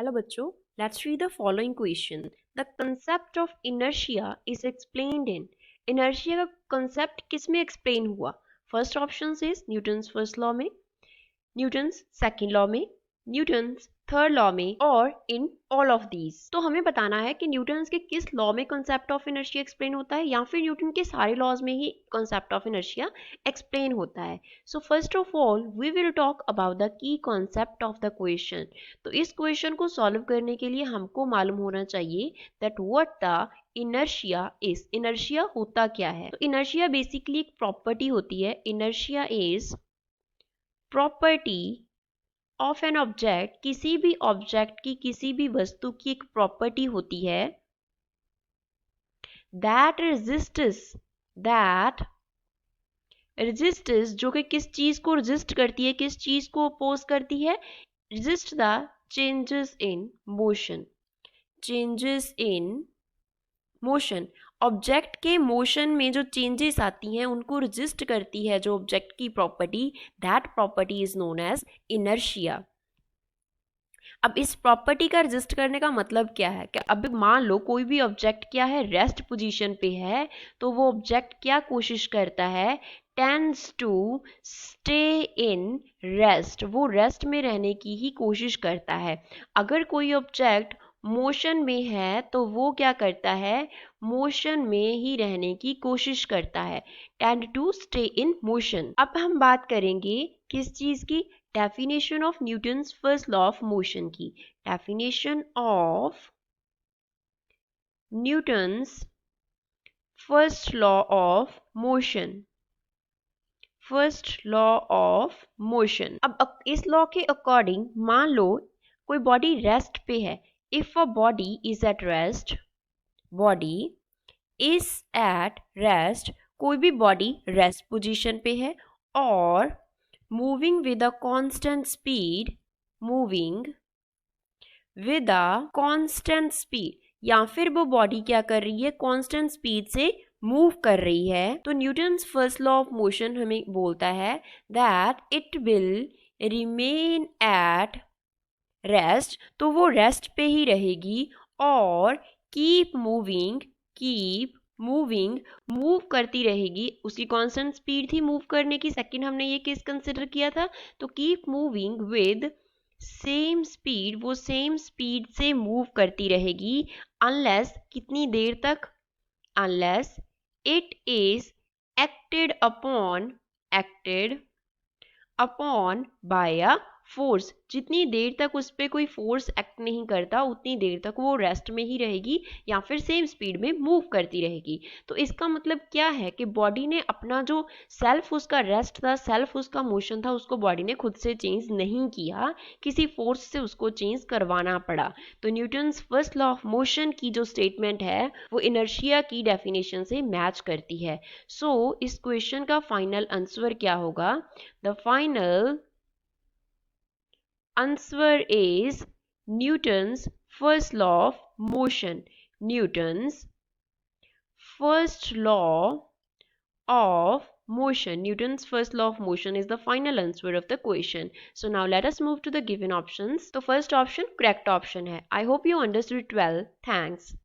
Hello बच्चों, let's read the following question. The concept of inertia is explained in. Inertia का concept किस में explain हुआ? First option is Newton's first law में, Newton's second law में, Newton's third law में और in all of these. तो हमें बताना है कि न्यूटन्स के किस लॉ में कॉन्सेप्ट ऑफ इनर्शिया एक्सप्लेन होता है या फिर न्यूटन के सारे लॉज में ही कॉन्सेप्ट ऑफ इनर्शिया एक्सप्लेन होता है। So first of all we will talk about the key concept of the question. तो इस क्वेश्चन को सॉल्व करने के लिए हमको मालूम होना चाहिए that what the inertia is. Inertia होता क्या है? तो इनर्शिया बेसिकली एक प्रॉपर्टी होती है। Inertia is property of an object, किसी भी ऑब्जेक्ट की, किसी भी वस्तु की एक प्रॉपर्टी होती है दैट रेजिस्ट्स जो कि किस चीज को रेजिस्ट करती है, किस चीज को अपोज करती है? Resist the changes in motion. Changes in motion, object के मोशन में जो चेंजेस आती हैं उनको रेजिस्ट करती है जो ऑब्जेक्ट की property, that property is known as inertia. अब इस प्रॉपर्टी का रेजिस्ट करने का मतलब क्या है? कि अब मान लो कोई भी ऑब्जेक्ट क्या है, रेस्ट पोजीशन पे है, तो वो ऑब्जेक्ट क्या कोशिश करता है? Tends to stay in rest, वो रेस्ट में रहने की ही कोशिश करता है। अगर कोई ऑब्जेक्ट मोशन में है तो वो क्या करता है? मोशन में ही रहने की कोशिश करता है, tend to stay in motion. अब हम बात करेंगे किस चीज की? Definition of Newton's first law of motion की। Definition of Newton's first law of motion. First law of motion. अब इस लॉ के अकॉर्डिंग मान लो कोई बॉडी रेस्ट पे है। If a body is at rest, body is at rest, कोई भी बॉडी रेस्ट पोजीशन पे है और moving with a constant speed, moving with a constant speed, या फिर वो बॉडी क्या कर रही है? कांस्टेंट स्पीड से मूव कर रही है। तो Newton's first law of motion हमें बोलता है that it will remain at rest, तो वो रेस्ट पे ही रहेगी और कीप मूविंग मूव करती रहेगी। उसकी कांस्टेंट स्पीड थी मूव करने की। सेकंड हमने ये केस कंसिडर किया था। तो keep moving with same speed, वो सेम स्पीड से मूव करती रहेगी अनलेस, कितनी देर तक? Unless it is acted upon bye a force. जितनी देर तक उस पर कोई फोर्स एक्ट नहीं करता उतनी देर तक वो रेस्ट में ही रहेगी या फिर सेम स्पीड में मूव करती रहेगी। तो इसका मतलब क्या है कि बॉडी ने अपना जो सेल्फ उसका रेस्ट था, सेल्फ उसका मोशन था, उसको बॉडी ने खुद से चेंज नहीं किया, किसी फोर्स से उसको चेंज करवाना पड़ा। तो Newton's first law of motion की जो स्टेटमेंट है वो इनर्शिया की डेफिनेशन से मैच करती है। सो इस क्वेश्चन का फाइनल आंसर क्या होगा? The final answer is Newton's first law of motion. Newton's first law of motion. Newton's first law of motion is the final answer of the question. So now let us move to the given options. So first option correct option hai. I hope you understood it well. Thanks.